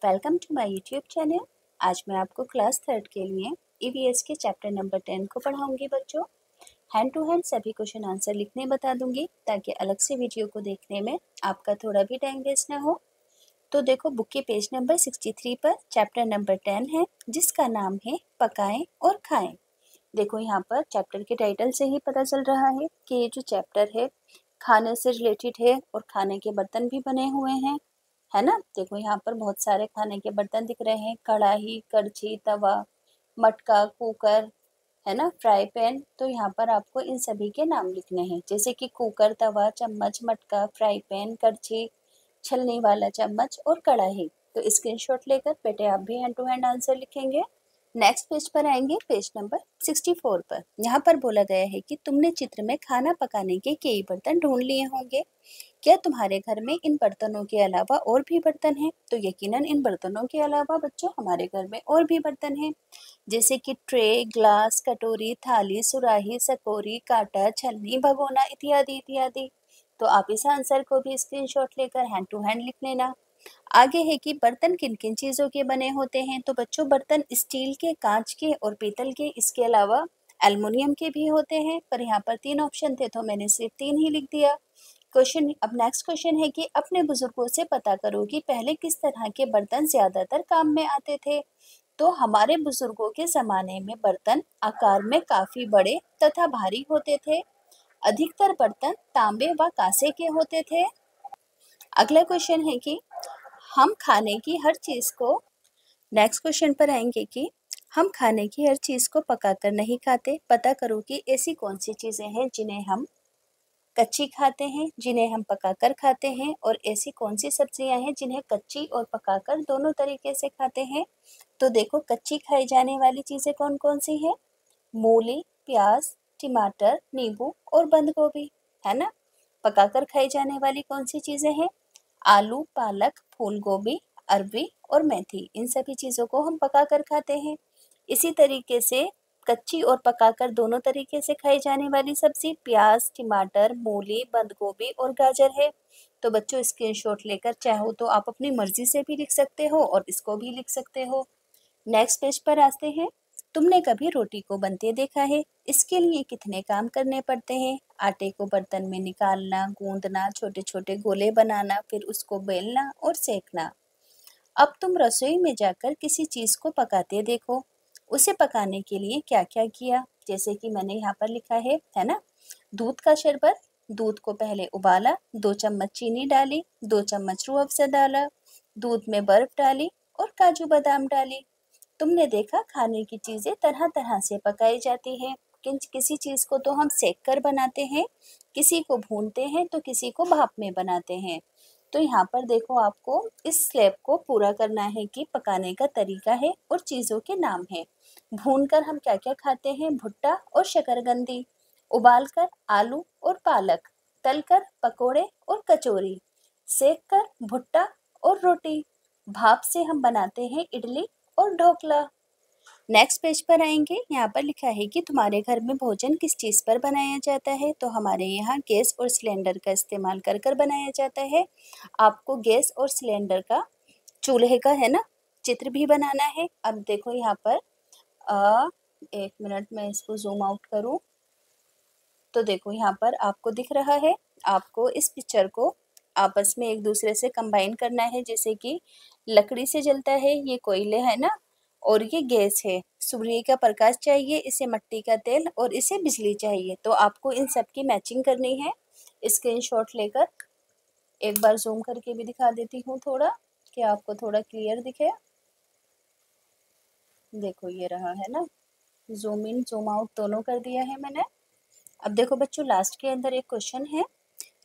Welcome to my YouTube channel. आज मैं आपको क्लास थर्ड के लिए ईवीएस के चैप्टर नंबर 10 को पढ़ाऊंगी बच्चों। हैंड टू हैंड सभी क्वेश्चन आंसर लिखने बता दूंगी ताकि अलग से वीडियो को देखने में आपका थोड़ा भी टाइम वेस्ट ना हो। तो देखो बुक के पेज नंबर 63 पर चैप्टर नंबर 10 है जिसका नाम है पकाएं और खाएं। देखो यहाँ पर चैप्टर के टाइटल से ही पता चल रहा है कि ये जो चैप्टर है खाने से रिलेटेड है और खाने के बर्तन भी बने हुए हैं, है ना। देखो यहाँ पर बहुत सारे खाने के बर्तन दिख रहे हैं, कढ़ाई, कड़छी, तवा, मटका, कुकर, है ना, फ्राई पैन। तो यहाँ पर आपको इन सभी के नाम लिखने हैं, जैसे कि कुकर, तवा, चम्मच, मटका, फ्राई पैन, कड़छी, छलनी वाला चम्मच और कढ़ाई। तो स्क्रीनशॉट लेकर बेटे आप भी हैंड टू हैंड आंसर लिखेंगे। नेक्स्ट पेज पर आएंगे, पेज नंबर 64 पर। यहाँ पर बोला गया है कि तुमने चित्र में खाना पकाने के कई बर्तन ढूंढ लिए होंगे। क्या तुम्हारे घर में इन बर्तनों के अलावा और भी बर्तन हैं? तो यकीनन इन बर्तनों के अलावा बच्चों हमारे घर में और भी बर्तन हैं, जैसे कि ट्रे, ग्लास, कटोरी, थाली, सुराही, सकोरी, कांटा, छलनी, भगोना इत्यादि इत्यादि। तो आप इस आंसर को भी स्क्रीनशॉट लेकर हैंड टू हैंड लिख लेना। आगे है कि बर्तन किन किन चीज़ों के बने होते हैं। तो बच्चों बर्तन स्टील के, कांच के और पीतल के, इसके अलावा एल्युमिनियम के भी होते हैं, पर यहाँ पर 3 ऑप्शन थे तो मैंने सिर्फ 3 ही लिख दिया। अब नेक्स्ट क्वेश्चन है कि अपने बुजुर्गों से पता करो कि पहले किस तरह के बर्तन ज्यादातर काम में आते थे। तो हमारे बुजुर्गों के ज़माने में बर्तन आकार में काफ़ी बड़े तथा भारी होते थे। अधिकतर बर्तन तांबे व कांसे के होते थे। अगला क्वेश्चन है कि हम खाने की हर चीज़ को नेक्स्ट क्वेश्चन पर आएंगे कि हम खाने की हर चीज़ को पकाकर नहीं खाते। पता करो कि ऐसी कौन सी चीज़ें हैं जिन्हें हम कच्ची खाते हैं, जिन्हें हम पकाकर खाते हैं, और ऐसी कौन सी सब्जियां हैं जिन्हें कच्ची और पकाकर दोनों तरीके से खाते हैं। तो देखो कच्ची खाई जाने वाली चीज़ें कौन कौन सी है? मूली, प्याज, टमाटर, नींबू और बंद गोभी, है ना। पकाकर खाई जाने वाली कौन सी चीज़ें हैं? आलू, पालक, फूल गोभी, अरबी और मेथी। इन सभी चीज़ों को हम पकाकर खाते हैं। इसी तरीके से कच्ची और पकाकर दोनों तरीके से खाई जाने वाली सब्जी प्याज, टमाटर, मूली, बंद गोभी और गाजर है। तो बच्चों स्क्रीनशॉट लेकर चाहो तो आप अपनी मर्जी से भी लिख सकते हो और इसको भी लिख सकते हो। नेक्स्ट पेज पर आते हैं। तुमने कभी रोटी को बनते देखा है? इसके लिए कितने काम करने पड़ते हैं? आटे को बर्तन में निकालना, गूंदना, छोटे छोटे गोले बनाना, फिर उसको बेलना और सेकना। अब तुम रसोई में जाकर किसी चीज़ को पकाते देखो, उसे पकाने के लिए क्या क्या किया। जैसे कि मैंने यहाँ पर लिखा है ना। दूध का शरबत, दूध को पहले उबाला, 2 चम्मच चीनी डाली, 2 चम्मच रूह अफ़ज़ा डाला, दूध में बर्फ डाली और काजू बादाम डाली। तुमने देखा खाने की चीज़ें तरह तरह से पकाई जाती है। किसी चीज़ को तो हम सेक कर बनाते हैं, किसी को भूनते हैं, तो किसी को भाप में बनाते हैं। तो यहाँ पर देखो आपको इस स्टेप को पूरा करना है कि पकाने का तरीका है और चीज़ों के नाम है। भूनकर हम क्या क्या खाते हैं? भुट्टा और शकरकंदी, उबालकर आलू और पालक, तलकर पकोड़े और कचौरी, सेक कर भुट्टा और रोटी, भाप से हम बनाते हैं इडली और ढोकला। नेक्स्ट पेज पर आएंगे, यहाँ पर लिखा है कि तुम्हारे घर में भोजन किस चीज़ पर बनाया जाता है। तो हमारे यहाँ गैस और सिलेंडर का इस्तेमाल कर कर बनाया जाता है। आपको गैस और सिलेंडर का, चूल्हे का, है ना, चित्र भी बनाना है। अब देखो यहाँ पर एक मिनट मैं इसको जूम आउट करूँ तो देखो यहाँ पर आपको दिख रहा है। आपको इस पिक्चर को आपस में एक दूसरे से कंबाइन करना है। जैसे कि लकड़ी से जलता है, ये कोयले है ना, और ये गैस है। सूर्य का प्रकाश चाहिए, इसे मिट्टी का तेल, और इसे बिजली चाहिए। तो आपको इन सब की मैचिंग करनी है। स्क्रीनशॉट लेकर एक बार जूम करके भी दिखा देती हूँ थोड़ा, कि आपको थोड़ा क्लियर दिखे। देखो ये रहा, है ना, जूम इन जूम आउट दोनों कर दिया है मैंने। अब देखो बच्चों लास्ट के अंदर एक क्वेश्चन है,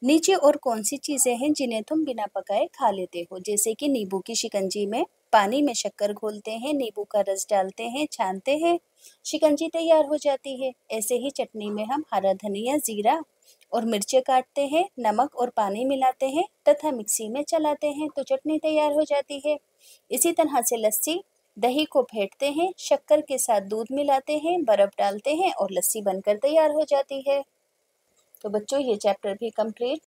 नीचे और कौन सी चीज़ें हैं जिन्हें तुम बिना पकाए खा लेते हो। जैसे कि नींबू की शिकंजी में पानी में शक्कर घोलते हैं, नींबू का रस डालते हैं, छानते हैं, शिकंजी तैयार हो जाती है। ऐसे ही चटनी में हम हरा धनिया, जीरा और मिर्चें काटते हैं, नमक और पानी मिलाते हैं तथा मिक्सी में चलाते हैं तो चटनी तैयार हो जाती है। इसी तरह से लस्सी, दही को फेंटते हैं, शक्कर के साथ दूध मिलाते हैं, बर्फ डालते हैं और लस्सी बनकर तैयार हो जाती है। तो बच्चों ये चैप्टर भी कंप्लीट